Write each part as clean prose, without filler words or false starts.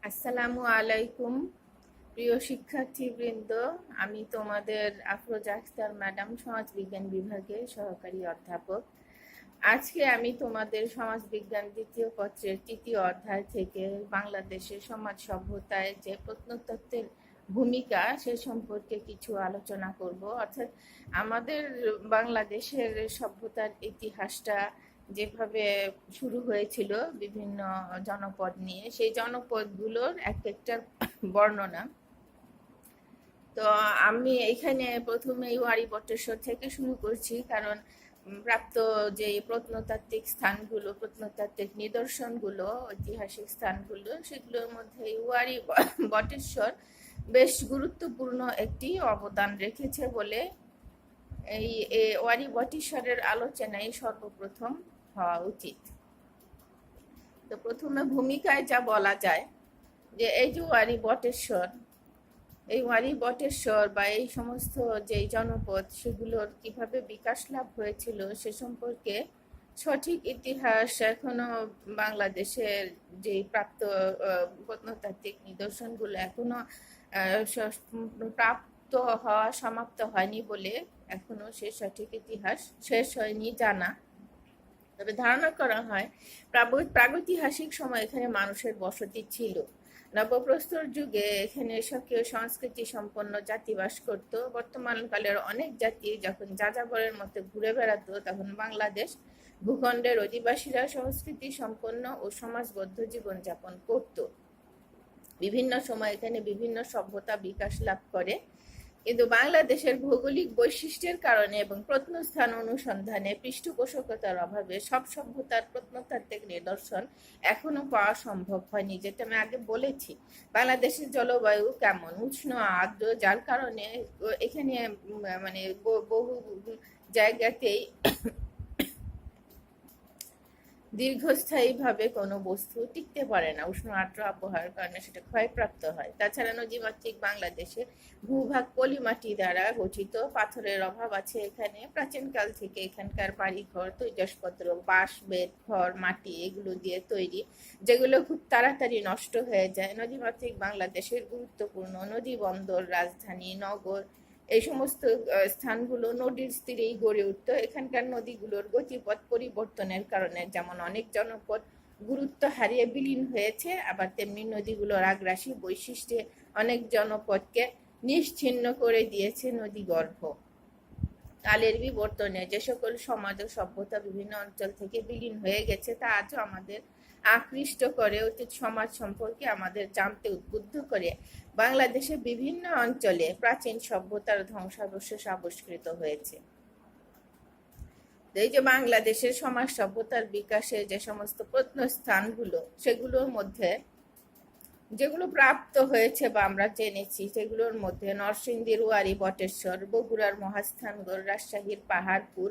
আসসালামু আলাইকুম প্রিয় শিক্ষার্থীবৃন্দ। আমি তোমাদের আফরোজা আক্তার ম্যাডাম, সমাজবিজ্ঞান বিভাগের সহকারী অধ্যাপক। আজকে আমি তোমাদের সমাজবিজ্ঞান দ্বিতীয় পত্রের তৃতীয় অধ্যায় থেকে বাংলাদেশের সমাজ সভ্যতায় যে প্রত্নতত্ত্বের ভূমিকা সে সম্পর্কে কিছু আলোচনা করব। অর্থাৎ আমাদের বাংলাদেশের সভ্যতার ইতিহাসটা যেভাবে শুরু হয়েছিল বিভিন্ন জনপদ নিয়ে, সেই জনপদগুলোর এক একটার বর্ণনা। তো আমি এখানে প্রথমে ওয়ারি বটেশ্বর থেকে শুরু করছি, কারণ প্রাপ্ত যে প্রত্নতাত্ত্বিক স্থানগুলো, প্রত্নতাত্ত্বিক নিদর্শনগুলো, ঐতিহাসিক স্থানগুলো, সেগুলোর মধ্যে ওয়ারি বটেশ্বর বেশ গুরুত্বপূর্ণ একটি অবদান রেখেছে বলে এই ওয়ারি বটেশ্বরের আলোচনায় সর্বপ্রথম হওয়া উচিত। তো প্রথমে ভূমিকায় যা বলা যায় যে এই যে ওয়ারি বটেশ্বর বা এই সমস্ত যে জনপদ, সেগুলোর কিভাবে বিকাশ লাভ হয়েছিল সে সম্পর্কে সঠিক ইতিহাস এখনো বাংলাদেশের যে প্রাপ্ত প্রত্নতাত্ত্বিক নিদর্শনগুলো এখনো প্রাপ্ত হওয়া সমাপ্ত হয়নি বলে এখনো সে সঠিক ইতিহাস শেষ হয়নি জানা। তবে ধারণা করা হয় প্রাগৈতিহাসিক সময় এখানে মানুষের বসতি ছিল। নবপ্রস্তর যুগে এখানে স্বকীয় সংস্কৃতি সম্পন্ন জাতি বাস করত। বর্তমানকালের অনেক জাতি যখন যাযাবরের মতো ঘুরে বেড়াতো, তখন বাংলাদেশ ভূখণ্ডের অধিবাসীরা সংস্কৃতি সম্পন্ন ও সমাজবদ্ধ জীবনযাপন করত। বিভিন্ন সময় এখানে বিভিন্ন সভ্যতা বিকাশ লাভ করে, কিন্তু বাংলাদেশের ভৌগোলিক বৈশিষ্ট্যের কারণে এবং প্রত্নস্থান অনুসন্ধানে পৃষ্ঠপোষকতার অভাবে সব সভ্যতার প্রত্নতাত্ত্বিক নিদর্শন এখনো পাওয়া সম্ভব হয়নি। যেটা আমি আগে বলেছি, বাংলাদেশের জলবায়ু কেমন, উষ্ণ আর্দ্র, যার কারণে এখানে মানে বহু জায়গাতেই দীর্ঘস্থায়ীভাবে কোনো বস্তু টিকতে পারে না, উষ্ণ আর্দ্র আবহাওয়ার কারণে সেটা ক্ষয়প্রাপ্ত হয়। তাছাড়া নদীমাতৃক বাংলাদেশে ভূভাগ পলিমাটি দ্বারা গঠিত, পাথরের অভাব আছে এখানে। প্রাচীনকাল থেকে এখানকার বাড়িঘর, তৈজসপত্র, বাঁশ, বেত, খড়, মাটি এগুলো দিয়ে তৈরি, যেগুলো খুব তাড়াতাড়ি নষ্ট হয়ে যায়। নদীমাতৃক বাংলাদেশের গুরুত্বপূর্ণ নদী, বন্দর, রাজধানী, নগর, এই সমস্ত স্থানগুলো নদীর তীরেই গড়ে উঠতো। এখানকার নদীগুলোর গতিপথ পরিবর্তনের কারণে যেমন অনেক জনপদ গুরুত্ব হারিয়ে বিলীন হয়েছে, আবার তেমনি নদীগুলোর আগ্রাসী বৈশিষ্ট্যে অনেক জনপদকে নিশ্চিহ্ন করে দিয়েছে নদীগর্ভ। কালের বিবর্তনে যে সকল সমাজ ও সভ্যতা বিভিন্ন অঞ্চল থেকে বিলীন হয়ে গেছে, তা আজও আমাদের আকৃষ্ট করে, অতীত সমাজ সম্পর্কে আমাদের জানতে উদ্বুদ্ধ করে। বাংলাদেশের বিভিন্ন অঞ্চলে প্রাচীন সভ্যতার ধ্বংসাবশেষ আবিষ্কৃত হয়েছে। এই যে বাংলাদেশের সমাজ সভ্যতার বিকাশে যে সমস্ত প্রত্নস্থানগুলো, সেগুলোর মধ্যে যেগুলো প্রাপ্ত হয়েছে বা আমরা জেনেছি, সেগুলোর মধ্যে নরসিংদীর ওয়ারি বটেশ্বর, বগুড়ার মহাস্থানগড়, রাজশাহীর পাহাড়পুর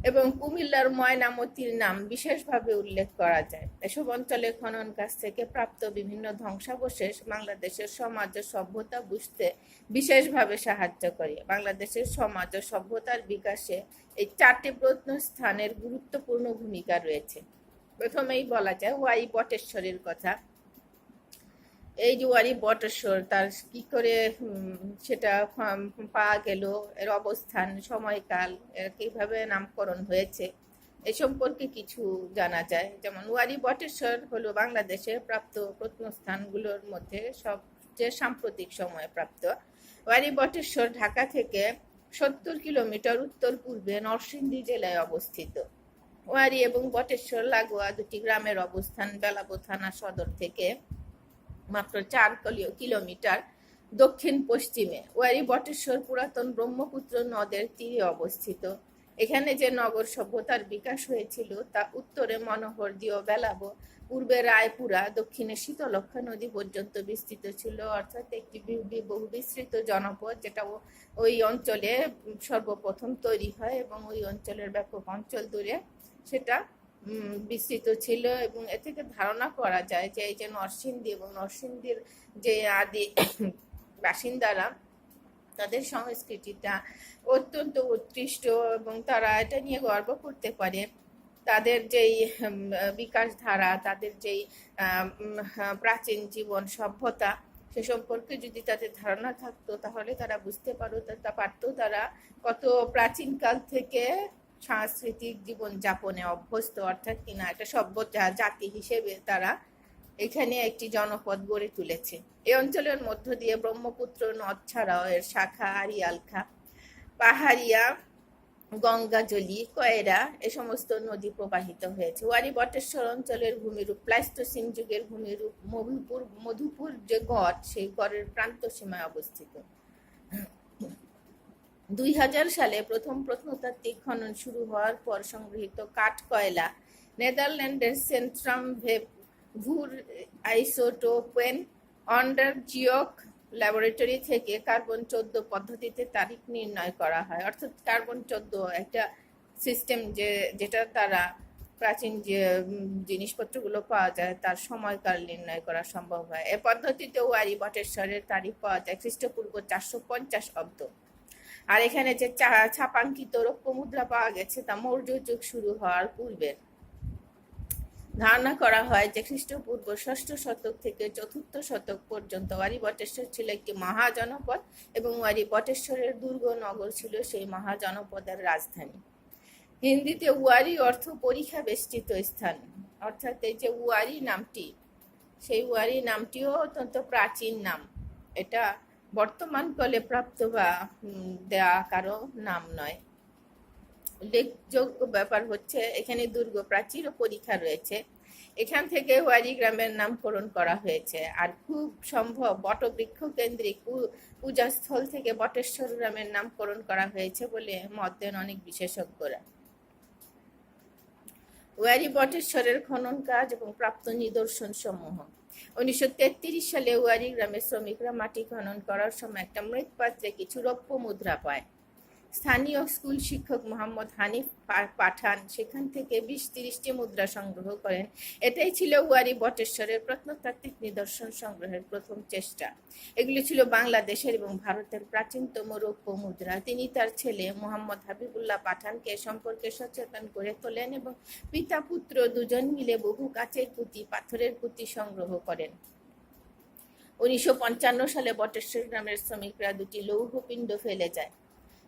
এবং কুমিল্লার ময়নামতির নাম বিশেষভাবে উল্লেখ করা যায়। এসব অঞ্চলে খনন কাজ থেকে প্রাপ্ত বিভিন্ন ধ্বংসাবশেষ বাংলাদেশের সমাজ ও সভ্যতা বুঝতে বিশেষভাবে সাহায্য করে। বাংলাদেশের সমাজ ও সভ্যতার বিকাশে এই চারটি প্রত্নস্থানের গুরুত্বপূর্ণ ভূমিকা রয়েছে। প্রথমেই বলা যায় ওয়ারি বটেশ্বরের কথা। এই যে ওয়ারি বটেশ্বর, তার কি করে সেটা পাওয়া গেল, এর অবস্থান, সময়কাল, এর কিভাবে নামকরণ হয়েছে, এ সম্পর্কে কিছু জানা যায়। যেমন ওয়ারি বটেশ্বর হলো বাংলাদেশের প্রাপ্ত প্রত্নস্থানগুলোর মধ্যে সবচেয়ে সাম্প্রতিক সময়ে প্রাপ্ত। ওয়ারি বটেশ্বর ঢাকা থেকে 70 কিলোমিটার উত্তর পূর্বে নরসিংদী জেলায় অবস্থিত। ওয়ারি এবং বটেশ্বর লাগোয়া দুটি গ্রামের অবস্থান বেলাবো থানা সদর থেকে মাত্র 4 কিলোমিটার দক্ষিণ পশ্চিমে। ওয়ারি বটেশ্বর পুরাতন ব্রহ্মপুত্র নদের তীরে অবস্থিত। এখানে যে নগর সভ্যতার বিকাশ হয়েছিল তা উত্তরে মনোহরদী ও বেলাবো, পূর্বে রায়পুরা, দক্ষিণে শীতলক্ষা নদী পর্যন্ত বিস্তৃত ছিল। অর্থাৎ একটি বহু বিস্তৃত জনপদ, যেটা ওই অঞ্চলে সর্বপ্রথম তৈরি হয় এবং ওই অঞ্চলের ব্যাপক অঞ্চল দূরে সেটা বিস্তৃত ছিল। এবং এ থেকে ধারণা করা যায় যে এই যে নরসিংদী এবং নরসিংদীর যে আদি বাসিন্দারা, তাদের সংস্কৃতিটা অত্যন্ত উৎকৃষ্ট এবং তারা এটা নিয়ে গর্ব করতে পারে তাদের যেই বিকাশ ধারা, তাদের যেই প্রাচীন জীবন সভ্যতা, সে সম্পর্কে যদি তাদের ধারণা থাকতো তাহলে তারা বুঝতে পারতো তারা কত প্রাচীনকাল থেকে সাংস্কৃতিক জীবন যাপনে অভ্যস্ত, অর্থাৎ কিনা একটা সভ্য জাতি হিসেবে তারা এখানে একটি জনপদ গড়ে তুলেছে। এই অঞ্চলের মধ্য দিয়ে ব্রহ্মপুত্র নদ ছাড়াও এর শাখা আরিয়ালখা, পাহাড়িয়া, গঙ্গাজলি, কয়রা এ সমস্ত নদী প্রবাহিত হয়েছে। ওয়ারী বটেশ্বর অঞ্চলের ভূমিরূপ প্লাইস্টোসিন যুগের ভূমিরূপ। মধুপুর যে গড়, সেই গড়ের প্রান্ত সীমায় অবস্থিত। 2000 সালে প্রথম প্রত্নতাত্ত্বিক খনন শুরু হওয়ার পর সংগৃহীত কাঠ কয়লা নেদারল্যান্ডের সেন্ট্রাম ভুর আইসোটোপেন অন্ডারজিওক ল্যাবরেটরি থেকে কার্বন 14 পদ্ধতিতে তারিখ নির্ণয় করা হয়। অর্থাৎ কার্বন 14 একটা সিস্টেম যেটা দ্বারা প্রাচীন যে জিনিসপত্রগুলো পাওয়া যায় তার সময়কাল নির্ণয় করা সম্ভব হয়। এ পদ্ধতিতে ওয়ারী বটেশ্বরের তারিখ পাওয়া যায় খ্রিস্টপূর্ব 450 অব্দ। আর এখানে যে ছাপাঙ্কিত রৌপ্য মুদ্রা পাওয়া গেছে তা মৌর্য যুগ শুরু হওয়ার পূর্বের। ধারণা করা হয় যে খ্রিস্টপূর্ব 6ষ্ঠ শতক থেকে 4র্থ শতক পর্যন্ত ওয়ারী বটেশ্বর ছিল একটি মহাজনপদ এবং ওয়ারী বটেশ্বরের দুর্গ নগর ছিল সেই মহাজনপদের রাজধানী। হিন্দিতে ওয়ারী অর্থ পরীক্ষা বেষ্টিত স্থান, অর্থাৎ এই যে ওয়ারী নামটি, সেই ওয়ারী নামটিও অত্যন্ত প্রাচীন নাম। এটা বর্তমান কালে প্রাপ্ত বা দেয়া কারো নাম নয়। উল্লেখযোগ্য ব্যাপার হচ্ছে এখানে দুর্গ প্রাচীর ও পরীক্ষা রয়েছে। এখান থেকে ওয়ারী গ্রামের নামকরণ করা হয়েছে। আর খুব সম্ভব বটবৃক্ষ কেন্দ্রিক পূজাস্থল থেকে বটেশ্বর গ্রামের নামকরণ করা হয়েছে বলে মত দেন অনেক বিশেষজ্ঞরা। ওয়ারী বটেশ্বরের খনন কাজ এবং প্রাপ্ত নিদর্শন সমূহ। 1933 সালে ওয়ারী গ্রামের শ্রমিকরা মাটি খনন করার সময় একটা মৃৎপাত্রে কিছু রৌপ্য মুদ্রা পায়। স্থানীয় স্কুল শিক্ষক মোহাম্মদ হানিফ পাঠান সেখান থেকে 20-30টি মুদ্রা সংগ্রহ করেন। এটাই ছিল ওয়ারী বটেশ্বরের প্রত্নতাত্ত্বিক নিদর্শন সংগ্রহের প্রথম চেষ্টা। এগুলি ছিল বাংলাদেশের এবং ভারতের প্রাচীনতম রৌপ্য মুদ্রা। তিনি তার ছেলে মোহাম্মদ হাবিবুল্লাহ পাঠানকে সম্পর্কে সচেতন করে তোলেন এবং পিতা পুত্র দুজন মিলে বহু কাচের পুঁতি, পাথরের পুঁতি সংগ্রহ করেন। 1955 সালে বটেশ্বর গ্রামের শ্রমিকরা 2টি লৌহ পিণ্ড ফেলে যায়।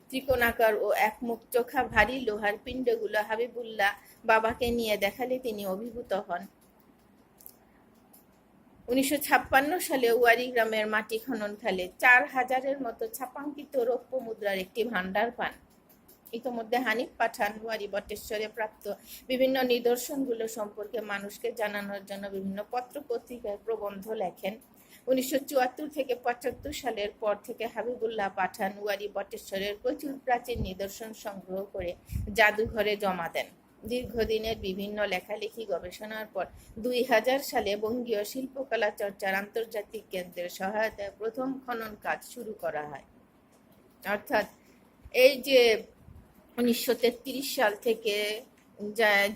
ত্রিকোণাকার ও একমুখ চোখা ভারী লোহার পিণ্ডগুলো হাবিবুল্লাহ বাবাকে নিয়ে দেখালে তিনি অভিভূত হন। 1956 সালে ওয়ারী গ্রামের মাটি খনন ফেলে 4000-এর মতো ছাপাঙ্কিত রৌপ্য মুদ্রার একটি ভাণ্ডার পান। ইতোমধ্যে হানিফ পাঠান ওয়ারী বটেশ্বরে প্রাপ্ত বিভিন্ন নিদর্শনগুলো সম্পর্কে মানুষকে জানানোর জন্য বিভিন্ন পত্র পত্রিকায় প্রবন্ধ লেখেন। 1974 থেকে 75 সালের পর থেকে হাবিবুল্লাহ পাঠান ওয়ারী বটেশ্বরের প্রচুর প্রাচীন নিদর্শন সংগ্রহ করে জাদুঘরে জমা দেন। দীর্ঘদিনের বিভিন্ন লেখালেখি গবেষণার পর 2000 সালে বঙ্গীয় শিল্পকলা চর্চার আন্তর্জাতিক কেন্দ্রের সহায়তায় প্রথম খনন কাজ শুরু করা হয়। অর্থাৎ এই যে 1933 সাল থেকে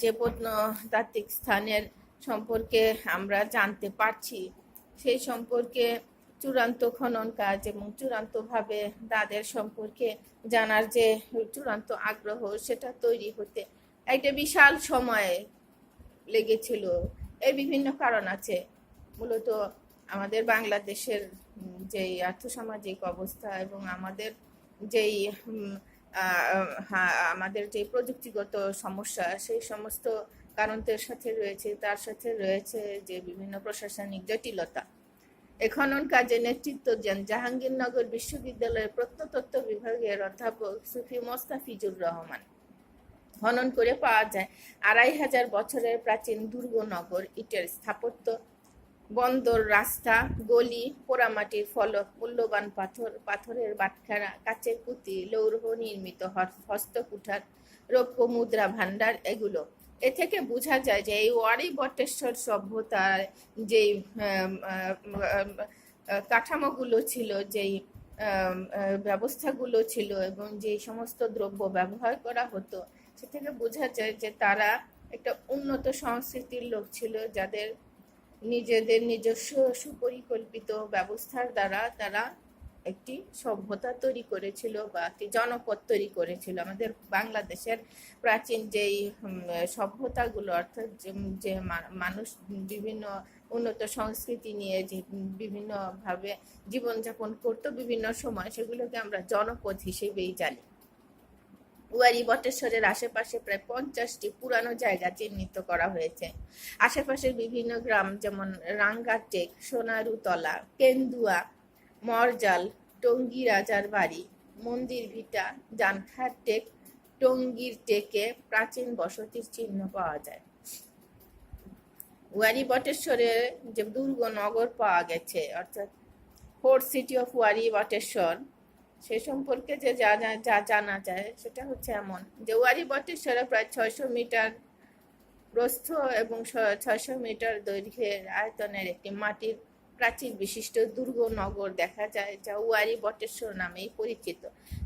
যে প্রত্নতাত্ত্বিক স্থানের সম্পর্কে আমরা জানতে পারছি, সেই সম্পর্কে চূড়ান্ত খনন কাজ এবং চূড়ান্তভাবে তাদের সম্পর্কে জানার যে চূড়ান্ত আগ্রহ, সেটা তৈরি হতে একটা বিশাল সময় লেগেছিল। এর বিভিন্ন কারণ আছে। মূলত আমাদের বাংলাদেশের যেই আর্থসামাজিক অবস্থা এবং আমাদের যেই আমাদের যে প্রযুক্তিগত সমস্যা, সেই সমস্ত কারণের সাথে রয়েছে, তার সাথে রয়েছে যে বিভিন্ন প্রশাসনিক জটিলতা। এ খনন কাজে নেতৃত্ব দেন জাহাঙ্গীরনগর বিশ্ববিদ্যালয়ের প্রত্নতত্ত্ব বিভাগের অধ্যাপক সুফি মোস্তাফিজুর রহমান। খনন করে পাওয়া যায় 2500 বছরের প্রাচীন দুর্গনগর, ইটের স্থাপত্য, বন্দর, রাস্তা, গলি, পোড়ামাটির ফলক, মূল্যবান পাথর, পাথরের বাটখারা, কাচের পুঁতি, লৌহ নির্মিত হস্তকুঠার, রৌপ্য মুদ্রা ভাণ্ডার। এগুলো এ থেকে বোঝা যায় যে এই ওয়ারী বটেশ্বর সভ্যতার যেই কাঠামোগুলো ছিল, যেই ব্যবস্থাগুলো ছিল এবং যে সমস্ত দ্রব্য ব্যবহার করা হতো, সে থেকে বোঝা যায় যে তারা একটা উন্নত সংস্কৃতির লোক ছিল, যাদের নিজেদের নিজস্ব সুপরিকল্পিত ব্যবস্থার দ্বারা তারা একটি সভ্যতা তৈরি করেছিল বা একটি জনপদ তৈরি করেছিল। আমাদের বাংলাদেশের প্রাচীন যেই সভ্যতাগুলো, অর্থাৎ যে মানুষ বিভিন্ন উন্নত সংস্কৃতি নিয়ে যে বিভিন্নভাবে জীবনযাপন করতো বিভিন্ন সময়, সেগুলোকে আমরা জনপদ হিসেবেই জানি। ওয়ারী বটেশ্বরের আশেপাশে প্রায় 50টি পুরানো জায়গা চিহ্নিত করা হয়েছে। আশেপাশের বিভিন্ন গ্রাম যেমন রাঙ্গাটেক, সোনারুতলা, কেন্দুয়া, মরজাল, টঙ্গী রাজার বাড়ি, মন্দির ভিটা, জানখার টেক, টঙ্গীর টেকে প্রাচীন বসতির চিহ্ন পাওয়া যায়। ওয়ারী বটেশ্বরে যে দুর্গ নগর পাওয়া গেছে, অর্থাৎ fort city of Wari Bateshwar, সে সম্পর্কে যে যা জানা যায় সেটা হচ্ছে এমন যে ওয়ারী বটেশ্বরে প্রায় 600 মিটার প্রস্থ এবং 600 মিটার দৈর্ঘ্যের আয়তনের একটি মাটির প্রাচীর বিশিষ্ট দুর্গনগর দেখা যায়, যা ওয়ারী বটেশ্বর নামেই পরিচিত।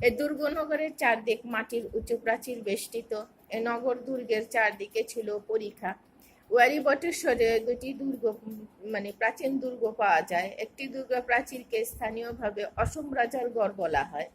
এই দুর্গনগরের চারদিক মাটির উঁচু প্রাচীর বেষ্টিত। এই নগর দুর্গের চারদিকে ছিল পরিখা। ওয়ারী বটেশ্বরে দুটি দুর্গ প্রাচীন দুর্গ পাওয়া যায়। একটি দুর্গ প্রাচীরকে স্থানীয়ভাবে অসম রাজার গড় বলা হয়।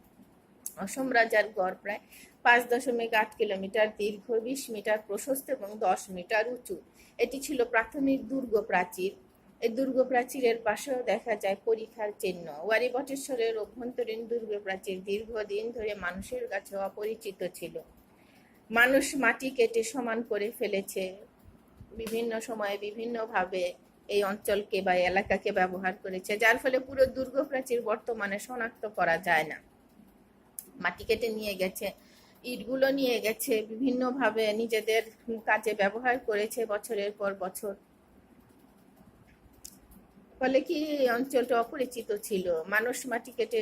অসম রাজার গড় প্রায় 5.8 কিলোমিটার দীর্ঘ, 20 মিটার প্রশস্ত এবং 10 মিটার উঁচু। এটি ছিল প্রাথমিক দুর্গ প্রাচীর। এই দুর্গ প্রাচীরের পাশেও দেখা যায় পরিখার চিহ্ন। ওয়ারী বটেশ্বরের অভ্যন্তরীণ দুর্গ প্রাচীর দীর্ঘদিন ধরে মানুষের কাছে অপরিচিত ছিল। মানুষ মাটি কেটে সমান করে ফেলেছে, বিভিন্ন সময়ে বিভিন্নভাবে এই অঞ্চলকে বা এলাকাকে ব্যবহার করেছে, যার ফলে পুরো দুর্গ প্রাচীর বর্তমানে শনাক্ত করা যায় না। মাটি কেটে নিয়ে গেছে, ইটগুলো নিয়ে গেছে, বিভিন্নভাবে নিজেদের কাজে ব্যবহার করেছে বছরের পর বছর। ফলে কি অঞ্চলটা অপরিচিত ছিল, মানুষ মাটি কেটে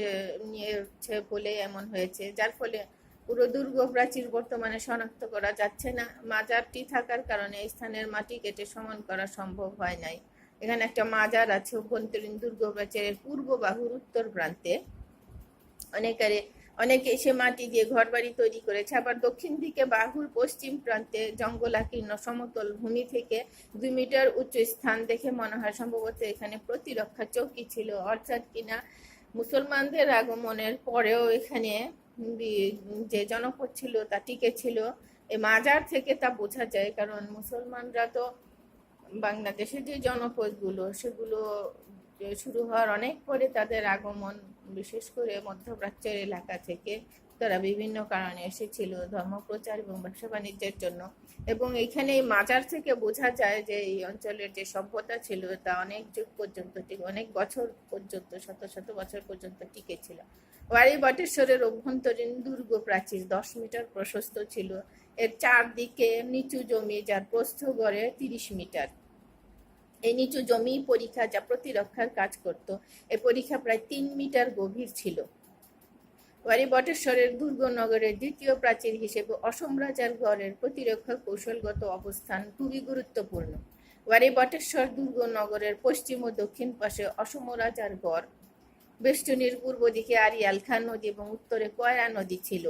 নিয়েছে বলে এমন হয়েছে, যার ফলে পুরো দুর্গ প্রাচীর বর্তমানে শনাক্ত করা যাচ্ছে না। মাজারটি থাকার কারণে এই স্থানের মাটি কেটে সমান করা সম্ভব হয় নাই। এখানে একটা মাজার আছে অভ্যন্তরীণ দুর্গ প্রাচীরের পূর্ব বাহুর উত্তর প্রান্তে। অনেকে এসে মাটি দিয়ে ঘর বাড়ি তৈরি করেছে। আবার দক্ষিণ দিকে বাহুর পশ্চিম প্রান্তে জঙ্গলাকীর্ণ সমতল ভূমি থেকে 2 মিটার উচ্চ স্থান দেখে মনে হয় সম্ভবত এখানে প্রতিরক্ষা চৌকি ছিল, অর্থাৎ কিনা মুসলমানদের আগমনের পরেও এখানে যে জনপদ ছিল তা টিকে ছিল। এই মাজার থেকে তা বোঝা যায়, কারণ মুসলমানরা তো বাংলাদেশে যে জনপদগুলো সেগুলো শুরু হওয়ার অনেক পরে তাদের আগমন, বিশেষ করে মধ্যপ্রাচ্যের এলাকা থেকে তারা বিভিন্ন কারণে এসেছিল ধর্মপ্রচার এবং ব্যবসা বাণিজ্যের জন্য। এবং এখানে এই মাজার থেকে বোঝা যায় যে এই অঞ্চলের যে সভ্যতা ছিল তা অনেক যুগ পর্যন্ত, অনেক বছর পর্যন্ত, শত শত বছর পর্যন্ত টিকে ছিল। ওয়ারী বটেশ্বরের অভ্যন্তরীণ দুর্গ প্রাচীর 10 মিটার প্রশস্ত ছিল। এর চারদিকে নিচু জমি, যার প্রস্থ গড়ে 30 মিটার। এই নিচু জমি পরিখা যা প্রতিরক্ষার কাজ করত। এই পরিখা প্রায় 3 মিটার গভীর ছিল। ওয়ারী বটেশ্বরের দুর্গনগরের দ্বিতীয় প্রাচীর হিসেবে অসম রাজার গড়ের প্রতিরক্ষা কৌশলগত অবস্থান খুবই গুরুত্বপূর্ণ। ওয়ারী বটেশ্বর দুর্গনগরের পশ্চিম ও দক্ষিণ পাশে অসম রাজার গড়, বেষ্টনীর পূর্ব দিকে আরিয়াল খান নদী এবং উত্তরে কয়রা নদী ছিল।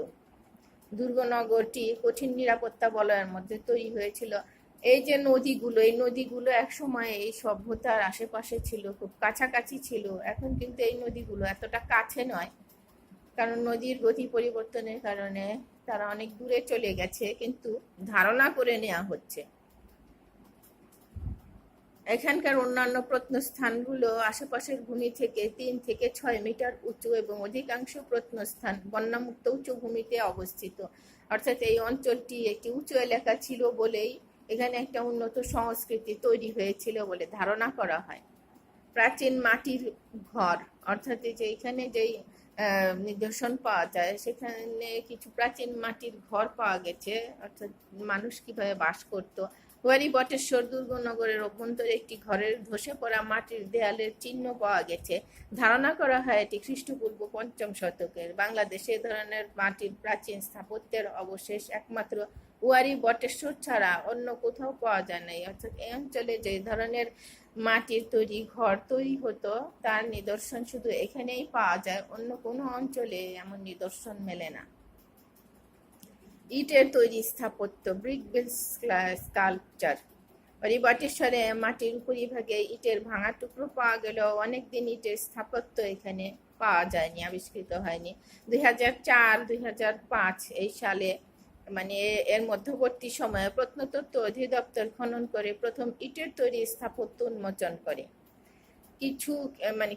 দুর্গনগরটি কঠিন নিরাপত্তা বলয়ের মধ্যে তৈরি হয়েছিল। এই যে নদীগুলো, এই নদীগুলো একসময় এই সভ্যতার আশেপাশে ছিল, খুব কাছাকাছি ছিল। এখন কিন্তু এই নদীগুলো এতটা কাছে নয়, কারণ নদীর গতি পরিবর্তনের কারণে তারা অনেক দূরে চলে গেছে, কিন্তু ধারণা করে নেওয়া হচ্ছে। এখানকার অন্যান্য প্রত্নস্থানগুলো আশেপাশের ভূমি থেকে 3 থেকে 6 মিটার উঁচু এবং অধিকাংশ প্রত্নস্থান বন্যামুক্ত উঁচু ভূমিতে অবস্থিত। অর্থাৎ এই অঞ্চলটি একটি উঁচু এলাকা ছিল বলেই এখানে একটা উন্নত সংস্কৃতি তৈরি হয়েছিল বলে ধারণা করা হয়। প্রাচীন মাটির ঘর, অর্থাৎ যে এখানে যেই নিদর্শন পাওয়া যায় সেখানে কিছু প্রাচীন মাটির ঘর পাওয়া গেছে, অর্থাৎ মানুষ কিভাবে বাস করত। ওয়ারী বটেশ্বর দুর্গনগরের অভ্যন্তরে একটি ঘরের ধসে পড়া মাটির দেয়ালের চিহ্ন পাওয়া গেছে। ধারণা করা হয় এটি খ্রিস্টপূর্ব 5ম শতকের। বাংলাদেশে এ ধরনের মাটির প্রাচীন স্থাপত্যের অবশেষ একমাত্র ওয়ারী বটেশ্বর ছাড়া অন্য কোথাও পাওয়া যায় নাই। অর্থাৎ এই অঞ্চলে যে ধরনের মাটির তৈরি ঘর তৈরি হতো তার নিদর্শন শুধু এখানেই পাওয়া যায়, অন্য কোনো অঞ্চলে এমন নিদর্শন মেলে না। ইটের তৈরি স্থাপত্য, ব্রিক বেস স্কাল্পচার, হরিবটেশ্বরে মাটির উপরিভাগে ইটের ভাঙা টুকরো পাওয়া গেলেও অনেকদিন ইটের স্থাপত্য এখানে পাওয়া যায়নি, আবিষ্কৃত হয়নি। 2004-2005 এই সালে মানে এর মধ্যবর্তী সময়ে প্রত্নতত্ত্ব অধিদপ্তর খনন করে প্রথম ইটের তৈরি স্থাপত্য উন্মোচন করে।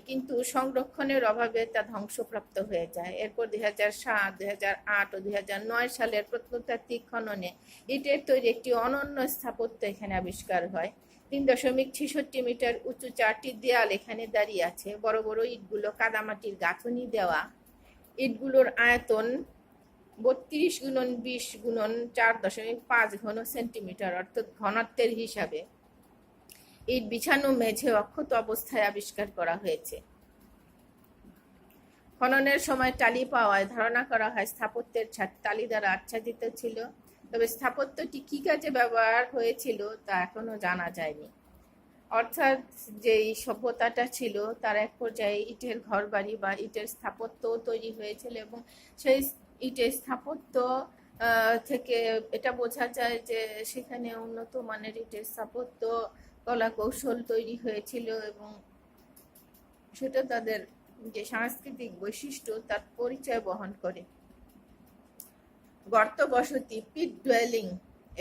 কিন্তু সংরক্ষণের অভাবে তা ধ্বংসপ্রাপ্ত হয়ে যায়। এরপর 2007, 2008 ও 2009 সালের প্রত্নতাত্ত্বিক খননে ইটের তৈরি একটি অনন্য স্থাপত্য এখানে আবিষ্কার হয়। 3.66 মিটার উঁচু 4টি দেয়াল এখানে দাঁড়িয়ে আছে। বড় বড় ইটগুলো কাদামাটির গাঁথুনি দেওয়া। ইটগুলোর আয়তন 32x20x4.5 ঘন সেন্টিমিটার, অর্থাৎ ঘনত্বের হিসাবে। ইট বিছানো মেঝে অক্ষত অবস্থায় আবিষ্কার করা হয়েছে। খননের সময় টালি পাওয়ায় ধারণা করা হয় স্থাপত্যের ছাদ টালি দ্বারা আচ্ছাদিত ছিল, তবে স্থাপত্যটি কি কাজে ব্যবহার হয়েছিল তা এখনো জানা যায়নি। অর্থাৎ যেই সভ্যতাটা ছিল তার এক পর্যায়ে ইটের ঘরবাড়ি বা ইটের স্থাপত্য তৈরি হয়েছিল, এবং সেই ইটের স্থাপত্য থেকে এটা বোঝা যায় যে সেখানে উন্নত মানের ইটের স্থাপত্য কলা কৌশল তৈরি হয়েছিল, এবং সেটা তাদের যে সাংস্কৃতিক বৈশিষ্ট্য তার পরিচয় বহন করে। গর্ত বসতি, পিট ডুয়েলিং,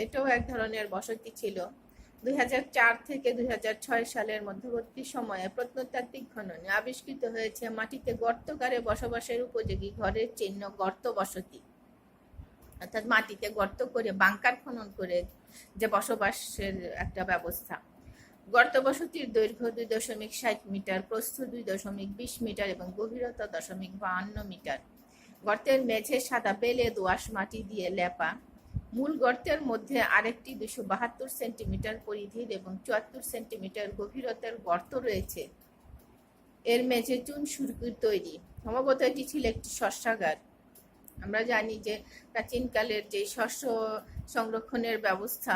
এটাও এক ধরনের বসতি ছিল। 2004 থেকে 2006 সালের মধ্যবর্তী সময়ে প্রত্নতাত্ত্বিক খননে আবিষ্কৃত হয়েছে মাটিতে গর্তকারে বসবাসের উপযোগী ঘরের চিহ্ন গর্ত বসতি, অর্থাৎ মাটিতে গর্ত করে বাংকার খনন করে যে বসবাসের একটা ব্যবস্থা। গর্ত বসতির দৈর্ঘ্য 2.60 মিটার, প্রস্থ 2.20 মিটার এবং গভীরতা 0.52 মিটার। গর্তের মেঝে সাদা বেলে দোআঁশ মাটি দিয়ে লেপা। মূল গর্তের মধ্যে আরেকটি 272 সেন্টিমিটার পরিধির এবং 74 সেন্টিমিটার গভীরতার গর্ত রয়েছে। এর মেঝে চুন সুরকির তৈরি। সম্ভবত এটি ছিল একটি শস্যাগার। আমরা জানি যে প্রাচীনকালের যে শস্য সংরক্ষণের ব্যবস্থা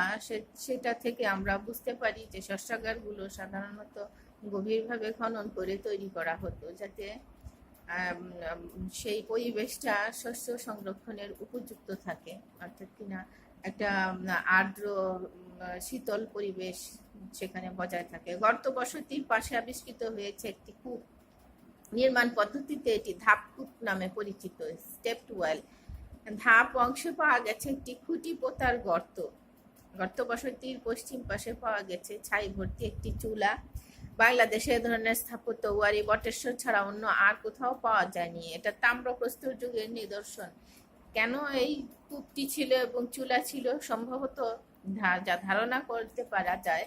সেটা থেকে আমরা বুঝতে পারি যে শস্যাগারগুলো সাধারণত গভীরভাবে খনন করে তৈরি করা হতো, যাতে সেই পরিবেশটা শস্য সংরক্ষণের উপযুক্ত থাকে, অর্থাৎ কিনা একটা আর্দ্র শীতল পরিবেশ সেখানে বজায় থাকে। গর্ত বসতির পাশে আবিষ্কৃত হয়েছে একটি কূপ। নির্মাণ পদ্ধতিতে এটি ধাপ কূপ নামে পরিচিত। Stepped well. ধাপ অংশে পাওয়া গেছে একটি খুঁটি পোতার গর্ত। গর্ত বসতির পশ্চিম পাশে পাওয়া গেছে ছাই ভর্তি একটি চুলা। বাংলাদেশে এ ধরনের স্থাপত্য ওয়ারী বটেশ্বর ছাড়া অন্য আর কোথাও পাওয়া যায়নি। এটা তাম্রপ্রস্তর যুগের নিদর্শন। কেন এই কূপটি ছিল এবং চুলা ছিল? সম্ভবত যা ধারণা করতে পারা যায়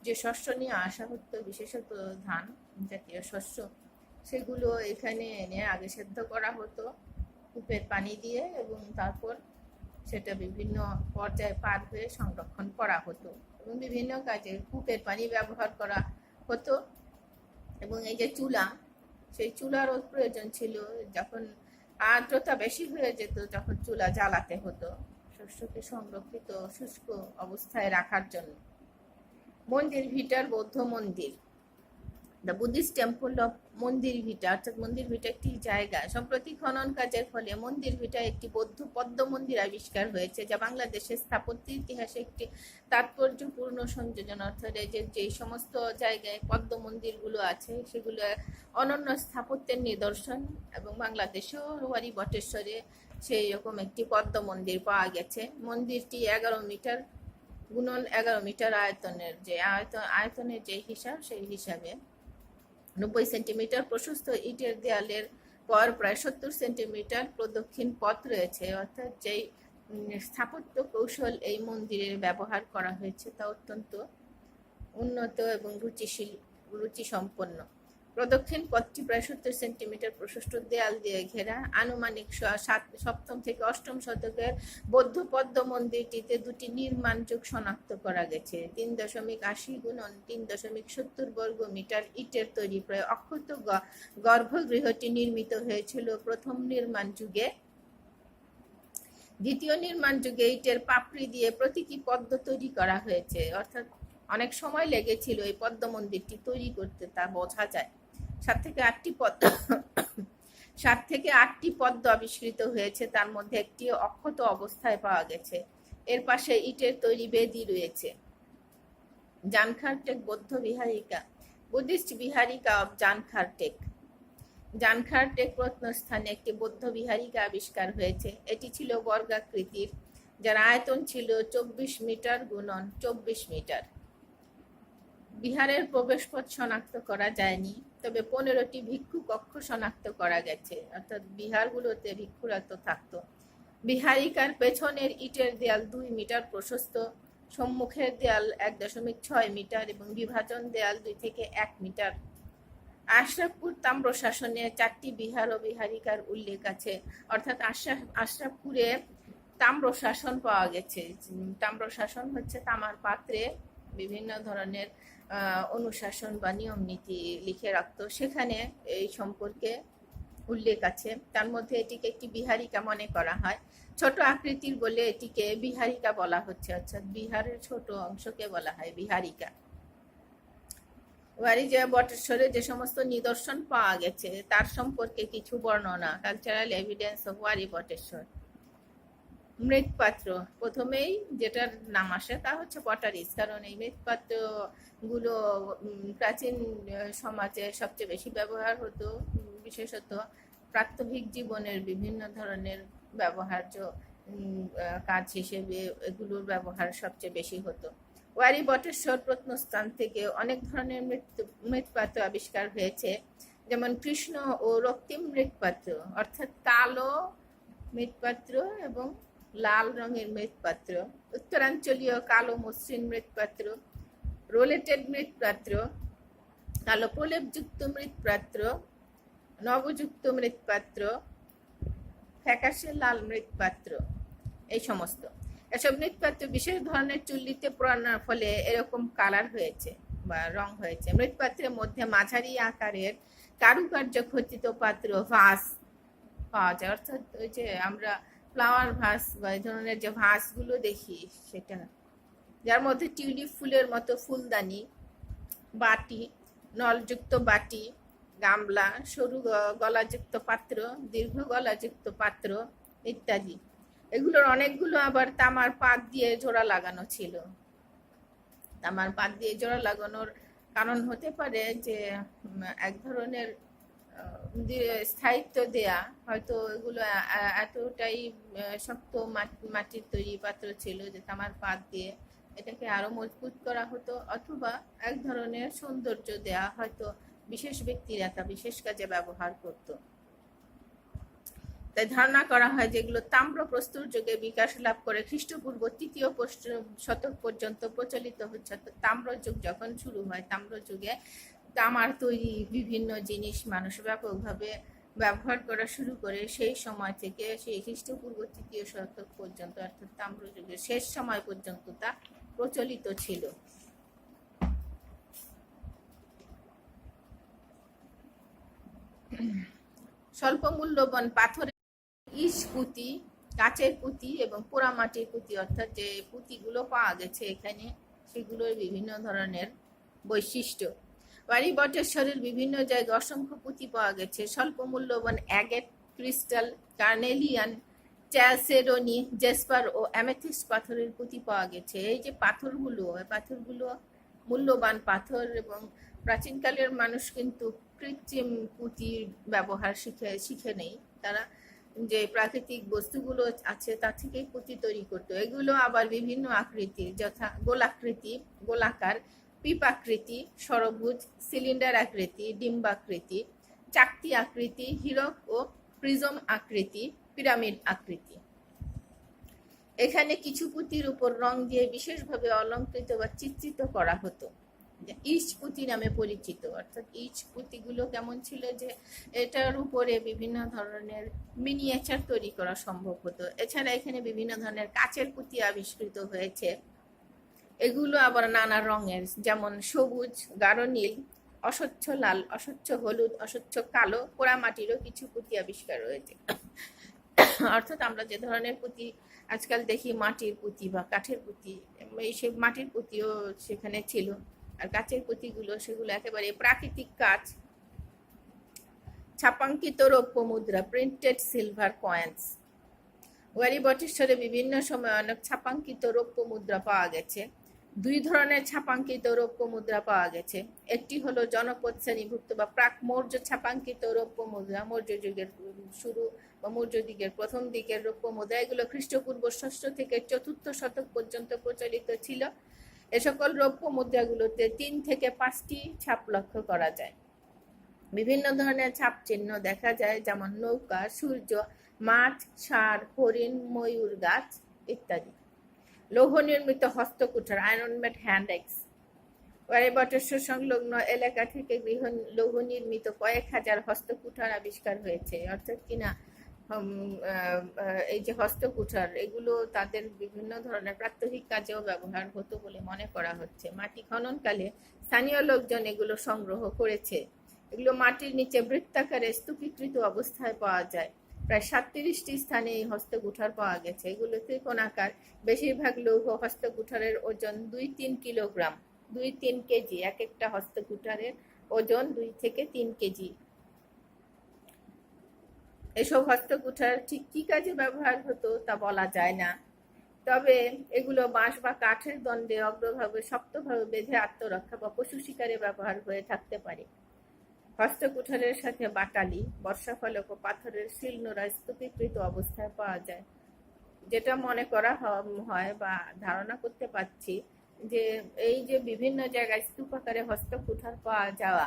যে শস্য নিয়ে আসা হতো, বিশেষত ধান জাতীয় শস্য, সেগুলো এখানে এনে আগে সেদ্ধ করা হতো কূপের পানি দিয়ে, এবং তারপর সেটা বিভিন্ন পর্যায়ে পার হয়ে সংরক্ষণ করা হতো, এবং বিভিন্ন কাজে কূপের পানি ব্যবহার করা হতো। এবং এই যে চুলা, সেই চুলারও প্রয়োজন ছিল যখন আর্দ্রতা বেশি হয়ে যেত, যখন চুলা জ্বালাতে হতো শস্যকে সংরক্ষিত শুষ্ক অবস্থায় রাখার জন্য। মন্দির ভিটার বৌদ্ধ মন্দির। দ্য বুদ্ধিস্ট টেম্পল অফ মন্দির ভিটা, অর্থাৎ মন্দির ভিটা একটি জায়গা। সম্প্রতি খনন কাজের ফলে মন্দির ভিটা একটি বৌদ্ধ পদ্ম মন্দির আবিষ্কার হয়েছে, যা বাংলাদেশের স্থাপত্য ইতিহাসে একটি তাৎপর্যপূর্ণ সংযোজন। অর্থাৎ যে সমস্ত জায়গায় পদ্ম মন্দিরগুলো আছে সেগুলো অনন্য স্থাপত্যের নিদর্শন, এবং বাংলাদেশেও ওয়ারী বটেশ্বরে সেই রকম একটি পদ্ম মন্দির পাওয়া গেছে। মন্দিরটি 11 মিটার গুণন 11 মিটার আয়তনের যে হিসাব, সেই হিসাবে 90 সেন্টিমিটার প্রশস্ত ইটের দেয়ালের পর প্রায় 70 সেন্টিমিটার প্রদক্ষিণ পথ রয়েছে। অর্থাৎ যেই স্থাপত্য কৌশল এই মন্দিরের ব্যবহার করা হয়েছে তা অত্যন্ত উন্নত এবং রুচিসম্পন্ন। প্রদক্ষিণ পথটি প্রায় 70 সেন্টিমিটার প্রশস্ত দেয়াল দিয়ে ঘেরা। আনুমানিক 7ম থেকে 8ম শতকের বৌদ্ধ পদ্ম মন্দিরটিতে দুটি নির্মাণ যুগ শনাক্ত করা গেছে। 3.80 গুণন 3.70 বর্গ মিটার ইটের তৈরি প্রায় অক্ষত গর্ভগৃহটি নির্মিত হয়েছিল প্রথম নির্মাণ যুগে। দ্বিতীয় নির্মাণ যুগে ইটের পাপড়ি দিয়ে প্রতীকী পদ্ম তৈরি করা হয়েছে। অর্থাৎ অনেক সময় লেগেছিল এই পদ্ম মন্দিরটি তৈরি করতে, তা বোঝা যায়। 7 থেকে 8টি পদ্ম আবিষ্কৃত হয়েছে, তার মধ্যে একটি অক্ষত অবস্থায় পাওয়া গেছে। এর পাশে ইটের তৈরি বেদি রয়েছে। জানখারটেক বৌদ্ধ বিহারিকা, বুদ্ধিস্ট বিহারিকা অব জানখারটেক। জানখারটেক প্রত্নস্থানে একটি বৌদ্ধ বিহারিকা আবিষ্কার হয়েছে। এটি ছিল বর্গাকৃতির, যার আয়তন ছিল 24 মিটার গুণন 24 মিটার। বিহারের প্রবেশপথ শনাক্ত করা যায়নি, তবে 15টি ভিক্ষু কক্ষ শনাক্ত করা গেছে, অর্থাৎ বিহারগুলোতে ভিক্ষুরা তো থাকতো। বিহারিকার পেছনের ইটের দেয়াল 2 মিটার প্রশস্ত, সম্মুখের দেয়াল 1.6 মিটার এবং বিভাজন দেয়াল 2 থেকে 1 মিটার। আশরাফপুর তাম্রশাসনে 4টি বিহার ও বিহারিকার উল্লেখ আছে, অর্থাৎ আশরাফপুরে তাম্রশাসন পাওয়া গেছে। তাম্রশাসন হচ্ছে তামার পাত্রে বিভিন্ন ধরনের অনুশাসন বা নিয়ম নীতি লিখে রাখতো, সেখানে এই সম্পর্কে উল্লেখ আছে। তার মধ্যে এটিকে একটি বিহারিকা মনে করা হয়। ছোট আকৃতির বলে এটিকে বিহারিকা বলা হচ্ছে, অর্থাৎ বিহারের ছোট অংশকে বলা হয় বিহারিকা। ওয়ারিজা বটেশ্বরে যে সমস্ত নিদর্শন পাওয়া গেছে তার সম্পর্কে কিছু বর্ণনা। কালচারাল এভিডেন্স অফ ওয়ারি বটেশ্বর। মৃৎপাত্র, প্রথমেই যেটার নাম আসে তা হচ্ছে পটারিস, কারণ এই মৃৎপাত্র গুলো প্রাচীন সমাজে সবচেয়ে বেশি ব্যবহার হতো, বিশেষত প্রাত্যহিক জীবনের বিভিন্ন ধরনের ব্যবহার্য কাজ হিসেবে এগুলোর ব্যবহার সবচেয়ে বেশি হতো। ওয়ারি বটেশ্বর প্রত্নস্থান থেকে অনেক ধরনের মৃৎপাত্র আবিষ্কার হয়েছে, যেমন কৃষ্ণ ও রক্তিম মৃৎপাত্র, অর্থাৎ কালো মৃৎপাত্র এবং লাল রঙের মৃৎপাত্র, উত্তরাঞ্চলীয় কালো মসৃণ মৃৎপাত্র, রোলেটেড মৃৎপাত্র, কালো প্রলেপযুক্ত মৃৎপাত্র, নবযুক্ত মৃৎপাত্র, ফ্যাকাশে লাল মৃৎপাত্র, এই সমস্ত। এসব মৃৎপাত্র বিশেষ ধরনের চুল্লিতে পোড়ানোর ফলে এরকম কালার হয়েছে বা রং হয়েছে। মৃৎপাত্রের মধ্যে মাঝারি আকারের কারুকার্য খচিত পাত্র, ভাস পাওয়া যায়, অর্থাৎ ওই যে আমরা ফ্লাওয়ার ভাস বা এই ধরনের যে ভাসগুলো দেখি সেটা, যার মধ্যে টিউলিপ ফুলের মতো ফুলদানি, বাটি, নলযুক্ত বাটি, গামলা, সরু গলাযুক্ত পাত্র, দীর্ঘ গলাযুক্ত পাত্র ইত্যাদি। এগুলোর অনেকগুলো আবার তামার পাত দিয়ে জোড়া লাগানো ছিল। তামার পাত দিয়ে জোড়া লাগানোর কারণ হতে পারে যে এক ধরনের স্থায়িত্ব দেয়া, হয়তো এগুলো এতটাই শক্ত মাটির তৈরি পাত্র ছিল যে তামার পাত দিয়ে এটাকে আরো মজবুত করা হতো, অথবা এক ধরনের সৌন্দর্য দেয়া, হয়তো বিশেষ ব্যক্তিরা তা বিশেষ কাজে ব্যবহার করত। তাই ধারণা করা হয় যেগুলো তাম্র প্রস্তুর যুগে বিকাশ লাভ করে খ্রিস্টপূর্ব 3য় শতক পর্যন্ত প্রচলিত হচ্ছে। তাম্র যুগ যখন শুরু হয়, তাম্র যুগে তামার তৈরি বিভিন্ন জিনিস মানুষ ব্যাপকভাবে ব্যবহার করা শুরু করে, সেই সময় থেকে সেই খ্রিস্টপূর্ব 3য় শতক পর্যন্ত, অর্থাৎ তাম্র যুগের শেষ সময় পর্যন্ত তা প্রচলিত ছিল। স্বল্প মূল্যবান পাথরের ইট পুঁতি, কাচের পুঁতি এবং পোড়ামাটির পুঁতি, অর্থাৎ যে পুঁতিগুলো পাওয়া গেছে এখানে সেগুলোর বিভিন্ন ধরনের বৈশিষ্ট্য। ওয়ারি বটেশ্বরের বিভিন্ন জায়গায় অসংখ্য পুঁতি পাওয়া গেছে। স্বল্প মূল্যবান অ্যাগেট, ক্রিস্টাল, কার্নেলিয়ান, চ্যালসেডনি, জেসপার ও অ্যামেথিস্ট পাথরের পুঁতি পাওয়া গেছে। এই যে পাথরগুলো মূল্যবান পাথর, এবং প্রাচীনকালের মানুষ কিন্তু কৃত্রিম পুঁতির ব্যবহার শিখে নেই। তারা যে প্রাকৃতিক বস্তুগুলো আছে তা থেকেই পুঁতি তৈরি করতো। এগুলো আবার বিভিন্ন আকৃতির, যথা গোলাকৃতি, গোলাকার, পিপাকৃতি, ষড়ভুজ, সিলিন্ডার আকৃতি, ডিম্বাকৃতি, চাকতি আকৃতি, হীরক ও প্রিজম আকৃতি, পিরামিড আকৃতি। এখানে কিছু পুঁতির উপর রং দিয়ে বিশেষভাবে অলঙ্কৃত বা চিত্রিত করা হতো, ইচ পুঁতি নামে পরিচিত। অর্থাৎ ইচ পুঁতিগুলো কেমন ছিল যে এটার উপরে বিভিন্ন ধরনের মিনিয়েচার তৈরি করা সম্ভব হতো। এছাড়া এখানে বিভিন্ন ধরনের কাচের পুঁতি আবিষ্কৃত হয়েছে। এগুলো আবার নানা রঙের, যেমন সবুজ, গাঢ় নীল, অস্বচ্ছ লাল, অস্বচ্ছ হলুদ, অস্বচ্ছ কালো। পোড়ামাটিরও কিছু পুঁতি আবিষ্কার হয়েছে। অর্থাৎ আমরা যে ধরনের পুঁতি আজকাল দেখি, মাটির পুঁতি বা কাঠের পুঁতি, সেই মাটির পুঁতিও সেখানে ছিল। আর কাচের পুঁতিগুলো সেগুলো একেবারে প্রাকৃতিক কাজ। ছাপাঙ্কিত রৌপ্য মুদ্রা, প্রিন্টেড সিলভার কয়েন্স। ওয়ারি বটেশ্বরে বিভিন্ন সময় অনেক ছাপাঙ্কিত রৌপ্য মুদ্রা পাওয়া গেছে। দুই ধরনের ছাপাঙ্কিত রৌপ্য মুদ্রা পাওয়া গেছে। একটি হলো জনপদ শ্রেণীভুক্ত বা প্রাক মৌর্য ছাপাঙ্কিত রৌপ্য মুদ্রা, মৌর্য যুগের শুরু বা মৌর্য দিকের প্রথম দিকের রৌপ্য মুদ্রা। এগুলো খ্রিস্টপূর্ব 6ষ্ঠ থেকে 4র্থ শতক পর্যন্ত প্রচলিত ছিল। এ সকল রৌপ্য মুদ্রাগুলোতে 3 থেকে 5টি ছাপ লক্ষ্য করা যায়। বিভিন্ন ধরনের ছাপ চিহ্ন দেখা যায়, যেমন নৌকা, সূর্য, মাছ, ষাঁড়, হরিণ, ময়ূর গাছ ইত্যাদি। লৌহ নির্মিত হস্তকুঠার, iron made hand axe. Wari Bateshwar সংলগ্ন এলাকা থেকে লৌহ নির্মিত কয়েক হাজার হস্তকুঠার আবিষ্কার হয়েছে। অর্থাৎ কিনা এই যে হস্তকুঠার, এগুলো তাদের বিভিন্ন ধরনের প্রাত্যহিক কাজেও ব্যবহার হতো বলে মনে করা হচ্ছে। মাটি খননকালে স্থানীয় লোকজন এগুলো সংগ্রহ করেছে। এগুলো মাটির নিচে বৃত্তাকারে স্তূপীকৃত অবস্থায় পাওয়া যায়। প্রায় 37টি স্থানে এই হস্তকুঠার পাওয়া গেছে। এগুলো ত্রিকোণাকার। বেশিরভাগ লৌহ হস্তকুঠারের ওজন 2-3 কিলোগ্রাম, 2-3 কেজি। এক একটা হস্তকুঠারের ওজন 2 থেকে 3 কেজি। এসব হস্তকুঠার ঠিক কি কাজে ব্যবহার হতো তা বলা যায় না, তবে এগুলো বাঁশ বা কাঠের দণ্ডে অগ্রভাবে শক্তভাবে বেঁধে আত্মরক্ষা বা পশু শিকারে ব্যবহার হয়ে থাকতে পারে। হস্তকুঠারের সাথে বাটালি, বর্ষাফলক ও পাথরের শিলনোড়া স্তূপীকৃত অবস্থায় পাওয়া যায়। যেটা মনে করা হয় বা ধারণা করতে পারছি যে এই যে বিভিন্ন জায়গায় স্তূপাকারে হস্তকুঠার পাওয়া যাওয়া,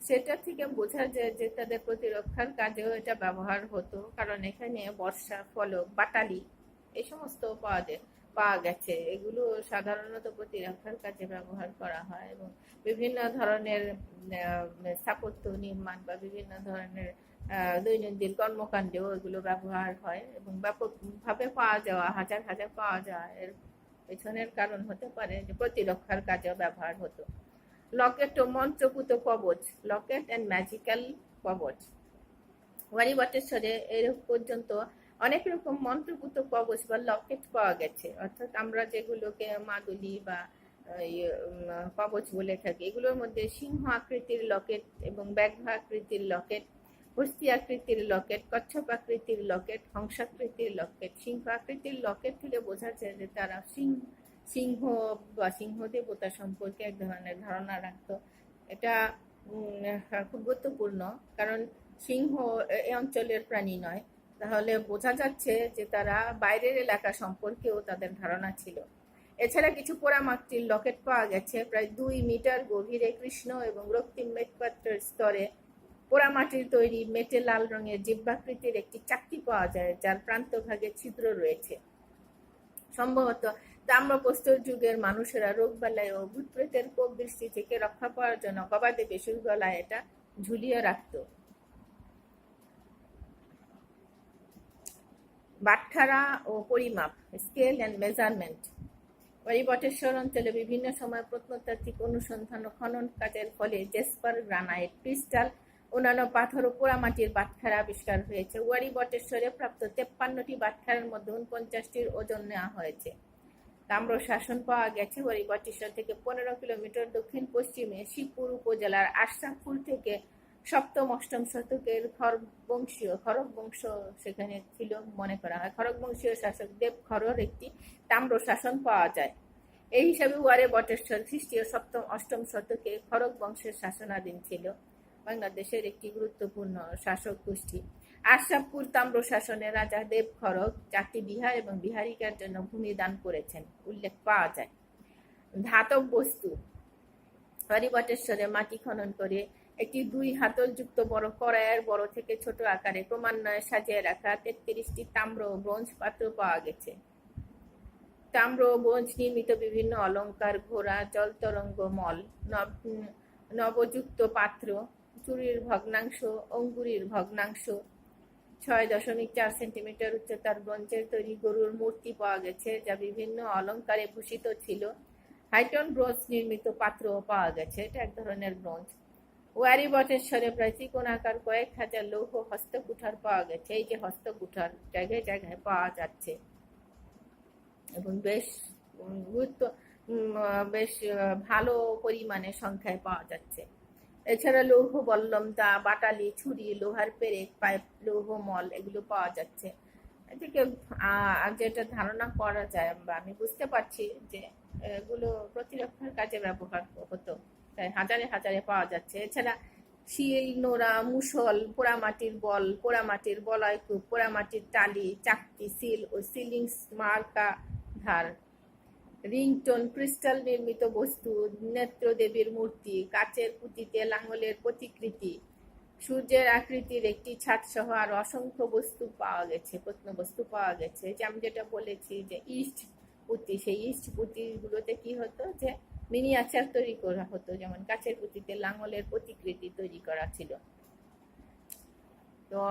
সেটা থেকে বোঝা যায় যে তাদের প্রতিরক্ষার কাজেও এটা ব্যবহার হতো, কারণ এখানে বর্ষা, ফলক, বাটালি এই সমস্ত পাওয়া গেছে। এগুলো সাধারণত প্রতিরক্ষার কাজে ব্যবহার করা হয় এবং বিভিন্ন ধরনের স্থাপত্য নির্মাণ বা বিভিন্ন ধরনের দৈনন্দিন কর্মকাণ্ডেও এগুলো ব্যবহার হয় এবং ব্যাপকভাবে পাওয়া যাওয়া, হাজার হাজার পাওয়া যাওয়া এর পেছনের কারণ হতে পারে যে প্রতিরক্ষার কাজেও ব্যবহার হতো। লকেট ও মন্ত্রপুত কবচ, লকেট অ্যান্ড ম্যাজিক্যাল কবচ। ওয়ারী বটেশ্বরে এর পর্যন্ত অনেক রকম মন্ত্রপুত কবচ বা লকেট পাওয়া গেছে। অর্থাৎ আমরা যেগুলোকে মাদুলি বা কবচ বলে থাকি, এগুলোর মধ্যে সিংহ আকৃতির লকেট এবং ব্যাঘ্র আকৃতির লকেট, হস্তি আকৃতির লকেট, কচ্ছপ আকৃতির লকেট, হংসাকৃতির লকেট। সিংহ আকৃতির লকেট থেকে বোঝা যায় যে তারা সিংহ বা সিংহ দেবতা সম্পর্কে এক ধরনের ধারণা রাখতো। এটা খুব গুরুত্বপূর্ণ, কারণ সিংহ এই অঞ্চলের প্রাণী নয়, তাহলে বোঝা যাচ্ছে যে তারা বাইরের এলাকা সম্পর্কেও তাদের ধারণা ছিল। এছাড়া কিছু পোড়ামাটির লকেট পাওয়া গেছে। প্রায় 2 মিটার গভীরে কৃষ্ণ এবং রক্তিম মৃৎপাত্রের স্তরে পোড়ামাটির তৈরি মেটে লাল রঙের জিহ্বাকৃতির একটি চাকতি পাওয়া যায়, যার প্রান্তভাগে ছিদ্র রয়েছে। সম্ভবত তাম্রপ্রস্তর যুগের মানুষেরা রোগবালাই ও ভূতপ্রেতের কোপ দৃষ্টি থেকে রক্ষা পাওয়ার জন্য গবাদি পশুর গলায় এটা ঝুলিয়ে রাখত। বাটখারা ও পরিমাপ, scale and measurement. Wari Bateshwar অঞ্চলে বিভিন্ন সময় প্রত্নতাত্ত্বিক অনুসন্ধান ও খনন কাজের ফলে জেসপার, গ্রানাইট, ক্রিস্টাল, অন্যান্য পাথর ও পোড়ামাটির বাটখারা আবিষ্কার হয়েছে। ওয়ারী বটেশ্বরে প্রাপ্ত 53টি বাটখারার মধ্যে 49টির ওজন নেওয়া হয়েছে। তাম্র শাসন পাওয়া গেছে ওয়ারী বটেশ্বর থেকে 15 কিলোমিটার দক্ষিণ পশ্চিমে শিবপুর উপজেলার আশরাফপুর থেকে 7ম-8ম শতকের খড়গ বংশ সেখানে ছিল মনে করা হয়। খড়গ বংশীয় শাসক দেব খড়র একটি তাম্র শাসন পাওয়া যায়। এই হিসাবে ওয়ারী বটেশ্বর খ্রিস্টীয় 7ম-8ম শতকে খড়গ বংশের শাসনাধীন ছিল। বাংলাদেশের একটি গুরুত্বপূর্ণ শাসক গোষ্ঠী। আশরাফপুর তাম্র শাসনে রাজা দেব খড়গ 4টি বিহার এবং বিহারিকার জন্য ভূমি দান করেছেন উল্লেখ পাওয়া যায়। ধাতব বস্তু, ওয়ারী বটেশ্বরে মাটি খনন করে একটি 2 হাতল যুক্ত বড় কড়াইয়ের বড় থেকে ছোট আকারে ক্রমান্বয়ে সাজিয়ে রাখা 33টি তাম্র ও ব্রোঞ্জ পাত্র পাওয়া গেছে। তাম্র ও ব্রোঞ্জ নির্মিত বিভিন্ন অলঙ্কার, ঘোড়া, জলতরঙ্গ, মল, নবযুক্ত পাত্র, চুরির ভগ্নাংশ, অঙ্গুরীর ভগ্নাংশ, 6.4 সেন্টিমিটার উচ্চতার ব্রোঞ্জের তৈরি গরুর মূর্তি পাওয়া গেছে, যা বিভিন্ন অলঙ্কারে ভূষিত ছিল। হাইটন ব্রোঞ্জ নির্মিত পাত্রও পাওয়া গেছে, এটা এক ধরনের ব্রোঞ্জ। ওয়ারী বটেশ্বরে প্রায় ত্রিকোণাকার কয়েক হাজার লৌহ হস্তকুঠার পাওয়া গেছে। এই যে হস্তকুঠার জায়গায় জায়গায় পাওয়া যাচ্ছে এবং বেশ ভালো পরিমাণে সংখ্যায় পাওয়া যাচ্ছে। এছাড়া লৌহ বল্লম, দা, বাটালি, ছুরি, লোহার পেরেক, পাইপ, লৌহ মল এগুলো পাওয়া যাচ্ছে। এদিকে যেটা ধারণা করা যায় বা আমি বুঝতে পারছি যে এগুলো প্রতিরক্ষার কাজে ব্যবহার হতো, তাই হাজারে হাজারে পাওয়া যাচ্ছে। এছাড়া শিল, নোড়া, মুসল, পোড়ামাটির বল, পোড়ামাটির বলয়কূপ, পোড়ামাটির টালি, চাকতি, সিল ও সিলিং মার্কা ধার, রিংটোন, ক্রিস্টাল নির্মিত বস্তু, নেত্রদেবীর মূর্তি, কাচের পুঁতিতে লাঙলের প্রতিকৃতি, সূর্যের আকৃতির একটি ছাদ সহ আর অসংখ্য বস্তু পাওয়া গেছে, প্রত্নবস্তু পাওয়া গেছে। যে আমি যেটা বলেছি যে ইস্ট পুঁতি, সেই ইস্ট পুঁতিগুলোতে কি হতো যে মিনিয়েচার তৈরি করা হতো, যেমন কাচের পুঁতিতে লাঙলের প্রতিকৃতি তৈরি করা ছিল। তো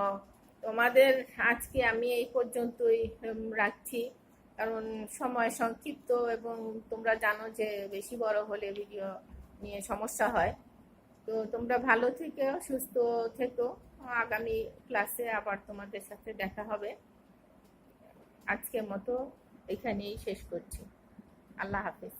তোমাদের আজকে আমি এই পর্যন্তই রাখছি, কারণ সময় সংক্ষিপ্ত এবং তোমরা জানো যে বেশি বড় হলে ভিডিও নিয়ে সমস্যা হয়। তো তোমরা ভালো থেকো, সুস্থ থেকো, আগামী ক্লাসে আবার তোমাদের সাথে দেখা হবে। আজকের মতো এখানেই শেষ করছি। আল্লাহ হাফেজ।